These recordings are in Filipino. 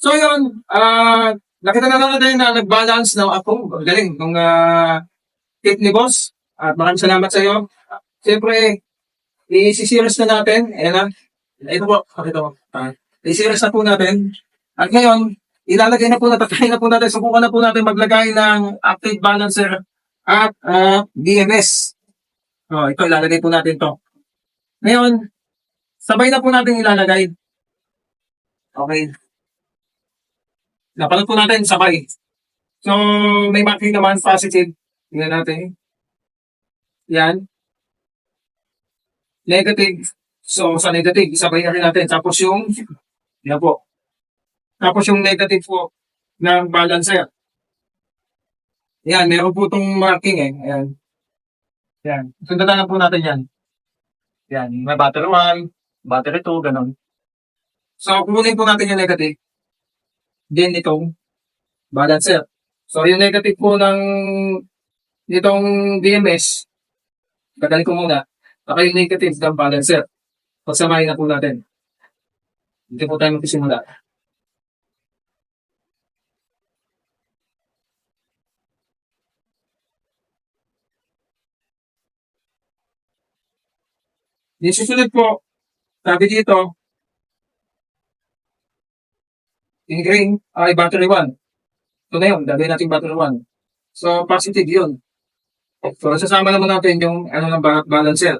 So yun, nakita na lang natin na nag-balance na ako. Ang galing nung tip ni boss. At maraming salamat sa iyo. Siyempre, i-series na natin. Ayan na. Ito po. Pakita mo. I-series na po natin. At ngayon, ilalagay na po natin, try na po natin, subukan na po natin maglagay ng active balancer at BMS. Ito, ilalagay po natin to. Ngayon, sabay na po natin ilalagay. Okay. Napanood po natin sabay. So, may marking naman positive. Tingnan natin. Yan. Negative. So, sa negative, isabay na rin natin. Tapos yung, yan po. Tapos yung negative po ng balancer. Yan, meron po itong marking eh. Ayan. Yan. Sundan na po natin yan. Yan. May battery 1, battery 2, ganun. So, kukunin po natin yung negative. Then itong balancer. So, yung negative po ng itong BMS, gagalin ko muna. Saka yung negative ng balancer. Pagsamahin na po natin. Hindi po tayo magsisimula. Yung susunod po, sabi dito, yung green ay battery 1. Ito na yun, gagawin natin battery 1. So, positive yun. So, sasama naman natin yung ano ng balancer.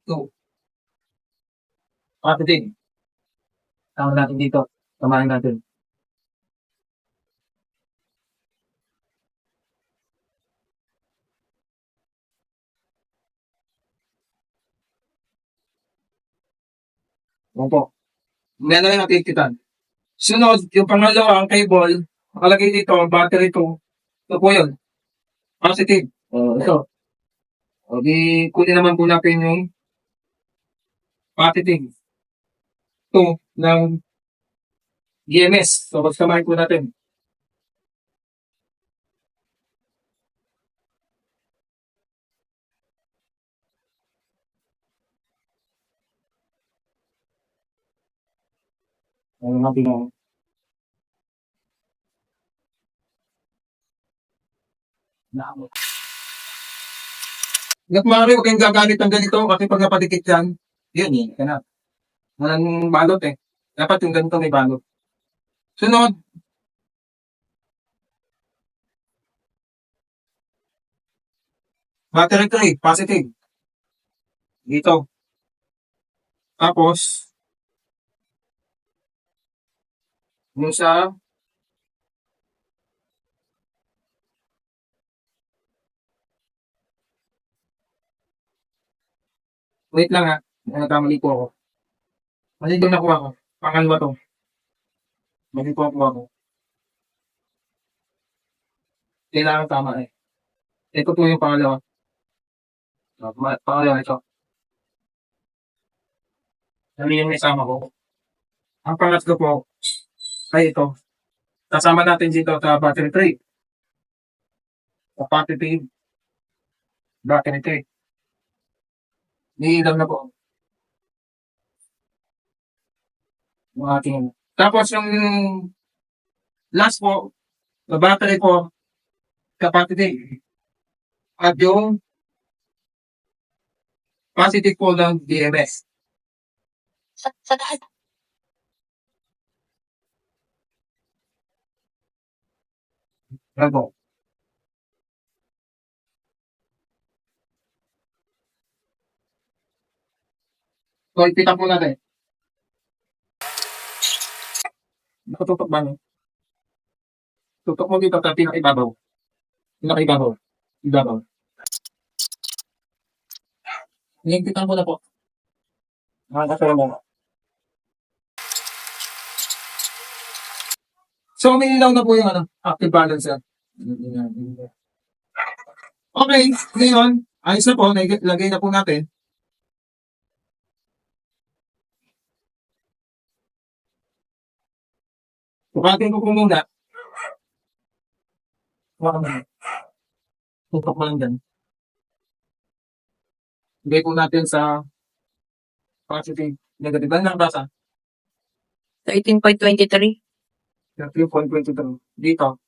2. Positive. Tama natin dito. Samahin natin. Yan po. Meron na natin kita. Sunod, yung pangalawang cable, nakalagay dito, battery 2. Ito po yun. Positive. Ito. O, di, kunin naman po natin yung positive. 2 ng GMS. So, pagsamahin po natin. Ano natin yung naamot. Hanggat maaari, huwag kayong gagamit ng ganito kasi pag napadikit yan, yun eh. Kaya walang balot eh. Dapat yung ganito may balot. Sunod, battery 3, positive. Dito. Tapos, yung sa wait lang ha. Nagkamali po ako. Mali yung nakuha ko. Pangalawa to. Mali po nakuha ko. Kailangan tama eh. Ito po yung pangalawa. Pangalawa ito. Mali yung isama ko. Ang pangatlo po ay ito. Kasama natin dito sa battery 3. Sa battery 3. Battery 3. Niilaw na po. Yung ating. Tapos yung last po, sa battery po, kapatid at yung positive po ng DMS. Sa taas. Yan po. So, ipita po natin. Nakatutok ba no? Tutok mo dito sa pinakaibabaw. Pinakaibabaw. Ibabaw. Higpitan ko na po. Nakakasara mo. So, umiilaw na po yung active balancer. Okay, ngayon, ayos na po, lagay na po natin. Tukatin ko po muna. Tutok mo lang dyan. Lagay po natin sa positive, negative. Ano nakabasa? 13.23. 13.22. Dito,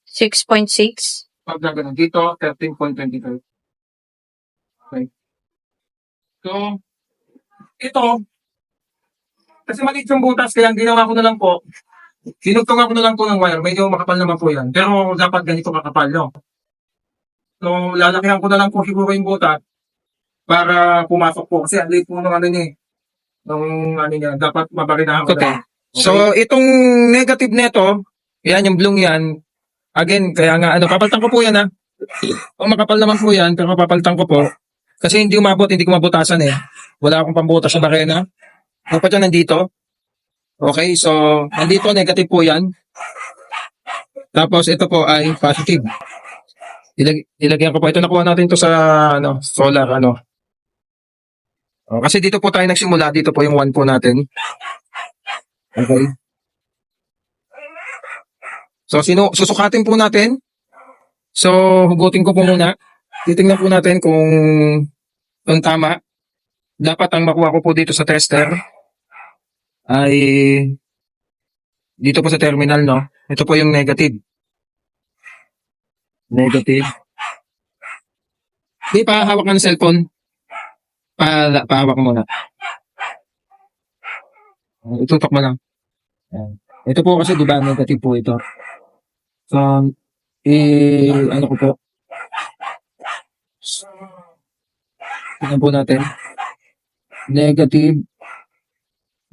6.6. pag na ganun. Dito, 13.22. Okay. So, ito, kasi maliit yung butas, kaya ang ginawa ko na lang po, sinugtong ako na lang po ng wire. Medyo makapal naman po yan. Pero dapat ganito makapal, no? So, lalakihan ko na lang po siguro yung butas para pumasok po. Kasi ang liit po ng ano niya eh. Nung ano niya, dapat mabarinahan ko na. Okay. So, itong negative nito, yan yung blue yan. Again, kaya nga, papaltan ko po yan ha. O makapal naman po yan, pero papaltan ko po. Kasi hindi umabot, hindi ko mabutasan eh. Wala akong pambutas sa barena. Dapat yan nandito. Okay, so, nandito, negative po yan. Tapos, ito po ay positive. Ilagyan ko po. Ito nakuha natin to sa solar, O, kasi dito po tayo nagsimula. Dito po yung 1 po natin. Okay. So, susukatin po natin. So, hugutin ko po muna. Titingnan po natin kung tama. Dapat ang makuha ko po dito sa tester ay dito po sa terminal, no? Ito po yung negative. Negative. Di pa hawak ka ng cellphone. Pahawak mo muna. Itutok mo lang. Ayan. Ito po kasi, di ba, negative po ito. So, ano ko po. Tingnan po natin. Negative.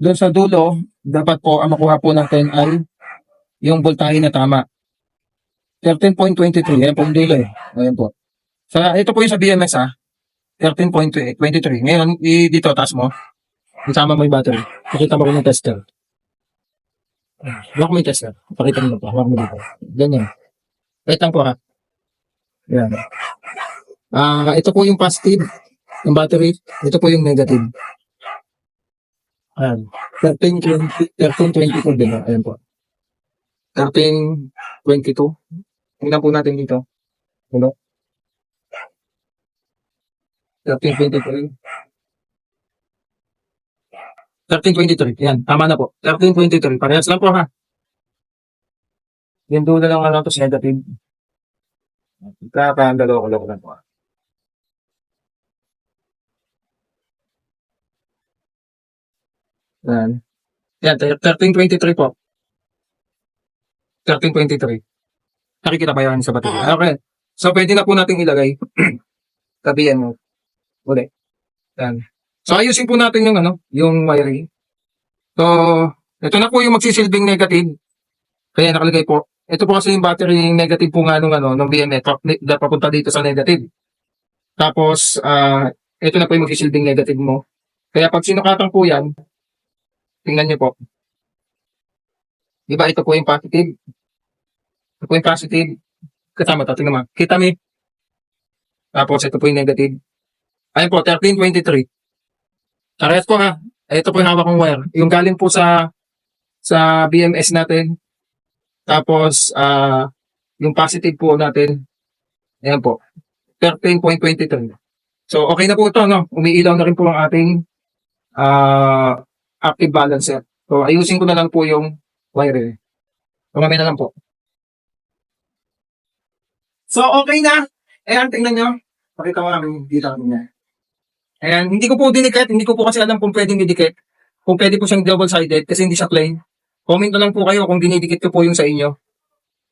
Doon sa dulo, dapat po ang makuha po natin ay yung voltahe na tama. 13.23. Ayan po yung dulo eh. Ayan po. Ito po yung sa BMS 13.23. Ngayon, dito, taas mo. Isama mo yung battery. Pakita mo ko yung tester. Hawak mo yung tester. Pakita mo po. Hawak mo dito. Ganyan. Wait lang po ha. Ayan. Ito po yung positive ng battery. Ito po yung negative. Ayan. 13.22 din. Ayan po. 13.22. Tingnan po natin dito. Hello? 13.23. 13.23. Yan. Tama na po. 13.23. Parehas lang po ha. Yung dulo lang to sa negative. Kakandalo ko lang po ha. Yan. Yan. 13.23 po. 13.23. Nakikita pa yan sa battery. Okay. So, pwede na po natin ilagay. Tabihan mo. Uli. Yan. So, ayusin po natin yung wiring. So, ito na po yung magsisilbing negative. Kaya nakalagay po. Ito po kasi yung battery negative po nga nung BMS. Papunta dito sa negative. Tapos, ito na po yung magsisilbing negative mo. Kaya pag sinukatan po yan, tingnan nyo po. Diba ito po yung positive? Ito po yung positive. Kasama ito. Tingnan mo. Kita mo. Tapos ito po yung negative. Ayun po, 13.23. Parehas po ha. Ito po yung hawak kong wire. Yung galing po sa BMS natin. Tapos, yung positive po natin. Ayan po. 13.23. So, okay na po ito, no? Umiilaw na rin po ang ating active balancer. So, ayusin ko na lang po yung wire. Mamaya na lang po. So, okay na. Ayan, tingnan nyo. Pakita ko namin dito niya. Ayan, hindi ko po dinikit. Hindi ko po kasi alam kung pwedeng didikit. Kung pwede po siyang double-sided kasi hindi siya plain. Comment na lang po kayo kung dinidikit ko po yung sa inyo.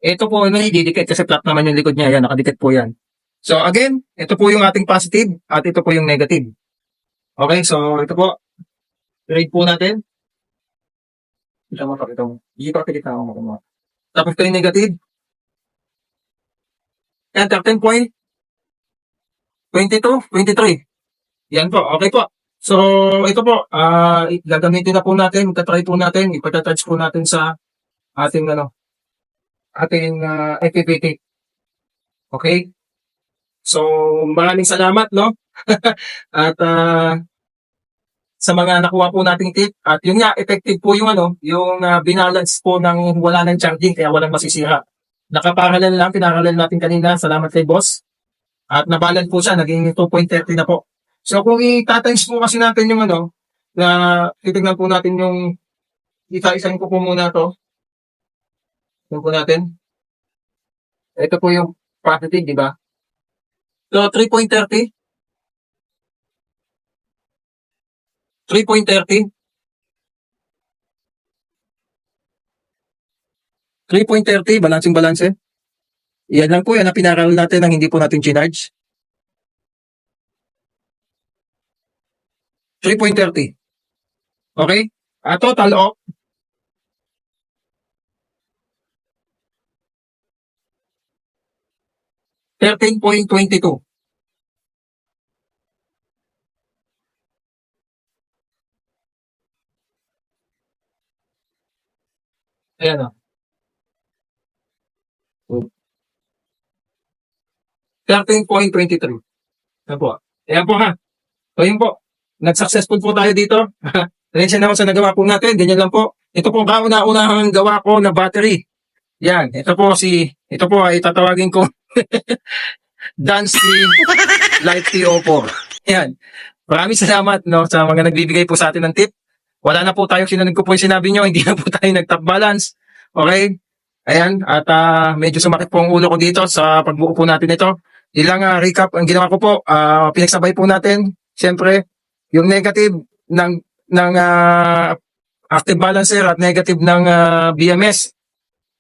Ito po, didikit kasi flat naman yung likod niya. Ayan, nakadikit po yan. So, again, ito po yung ating positive at ito po yung negative. Okay, so ito po. Trade po natin. Ito mo, pakita mo. Hindi pa pakita mo. Tapos ito yung negative. Yan, 13.22, 23. Yan po, okay po. So, ito po, gagamitin na po natin, magta-try po natin, ipata-touch po natin sa ating, FPVT. Okay? So, maraming salamat, no? At, sa mga nakuha po nating tip, at yun nga, effective po yung binalance po ng wala ng charging, kaya walang masisira. Nakaparallel lang, pinarallel natin kanina, salamat kay boss. At nabalance po siya, naging 2.30 na po. So kung i-times po kasi natin yung na titignan po natin isa-isahin ko po muna to. Ito po natin. Ito po yung positive, di ba? So, 3.30. 3.30. 3.30, balancing balance. Yan lang po yan ang pinaral natin nang hindi po natin ginarge. 3.30. Okay? Total of 13.22. Ayan o. 13.23. Ayan po. Ayan po ha. So yun po. Nag-successful po tayo dito. Pasensya na ako sa nagawa po natin. Ganyan lang po. Ito po ang kauna-unahang gawa ko na battery. Yan. Ito po ay tatawagin ko Dansky Light TO4. Yan. Maraming salamat no, sa mga nagbibigay po sa atin ng tip. Wala na po tayo, sinunod ko po yung sinabi nyo, hindi na po tayo nag-top balance. Okay? Ayan. At medyo sumakit po ang ulo ko dito sa pagbuo po natin ito. Ilang recap ang ginawa ko po. Pinagsabay po natin. Siyempre, yung negative ng active balancer at negative ng BMS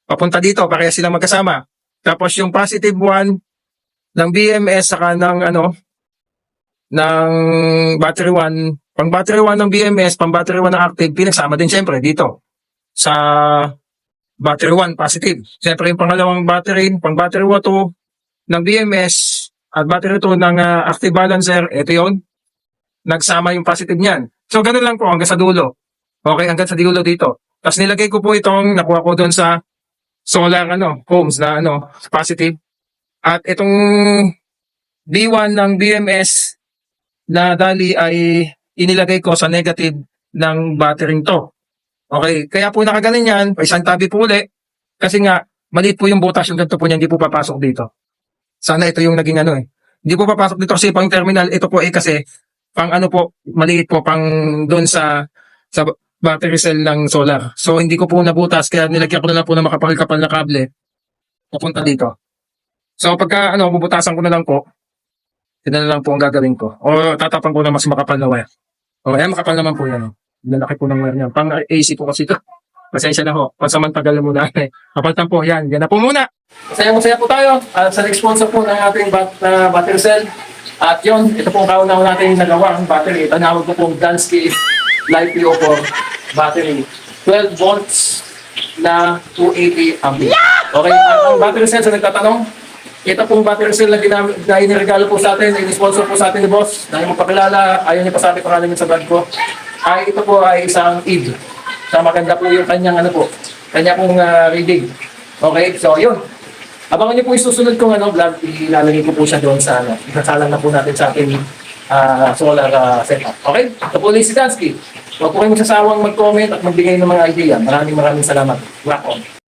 papunta dito, pareha silang magkasama. Tapos yung positive one ng BMS saka ng battery 1, pang battery 1 ng BMS, pang battery 1 ng active, pinagsama din siyempre dito sa battery 1 positive. Siyempre yung pangalawang battery, pang battery 2 ng BMS at battery 2 ng active balancer, ito yon, nagsama yung positive niyan. So ganun lang po hanggang sa dulo. Okay, hanggang sa dulo dito. Tapos nilagay ko po itong nakuha ko doon sa solar homes na positive. At itong B1 ng BMS na dali ay inilagay ko sa negative ng battery to. Okay, kaya po nakaganon yan, isang tabi po uli, kasi nga, maliit po yung butas yung ganito po niya, hindi po papasok dito. Sana ito yung naging hindi po papasok dito kasi pang terminal, ito po kasi, pang po, maliit po, pang doon sa battery cell ng solar. So, hindi ko po nabutas, kaya nilagyan ko na lang po ng makapal-kapal na kable, papunta dito. So, pagka, bubutasan ko na lang po, yun na lang po ang gagawin ko. O tatapang ko na mas makapal na wire. O ayan, makapal naman po yan. Lalaki po ng wire niyan. Pang AC po kasi ito. Pasensya na ho. Pansamantagal na muna. Kapaltan po yan. Yan na po muna. Masaya po tayo sa next sponsor po ng ating battery cell. At yun, ito po ang kauna natin nagawa ang battery. Tanawag ko pong Dansky Light PO4 battery. 12 volts na 280 ampere. Okay, ang battery cell sa nagtatanong, ito pong battery cell na iniregalo po sa atin, in-sponsor po sa atin ni boss. Dahil mo pakilala, ayaw niya pa sa atin pangalan sa vlog ko. Ito po ay isang EVE. So maganda po yung kanyang kanya pong reading. Okay, so yun. Abangan niyo po yung susunod kong vlog, ilalagay ko po siya doon sa isasalang na po natin sa ating solar setup. Okay? Ito po ulit si Dansky. Huwag po kayong magsasawang mag-comment at magbigay ng mga idea. Maraming salamat. Rock on.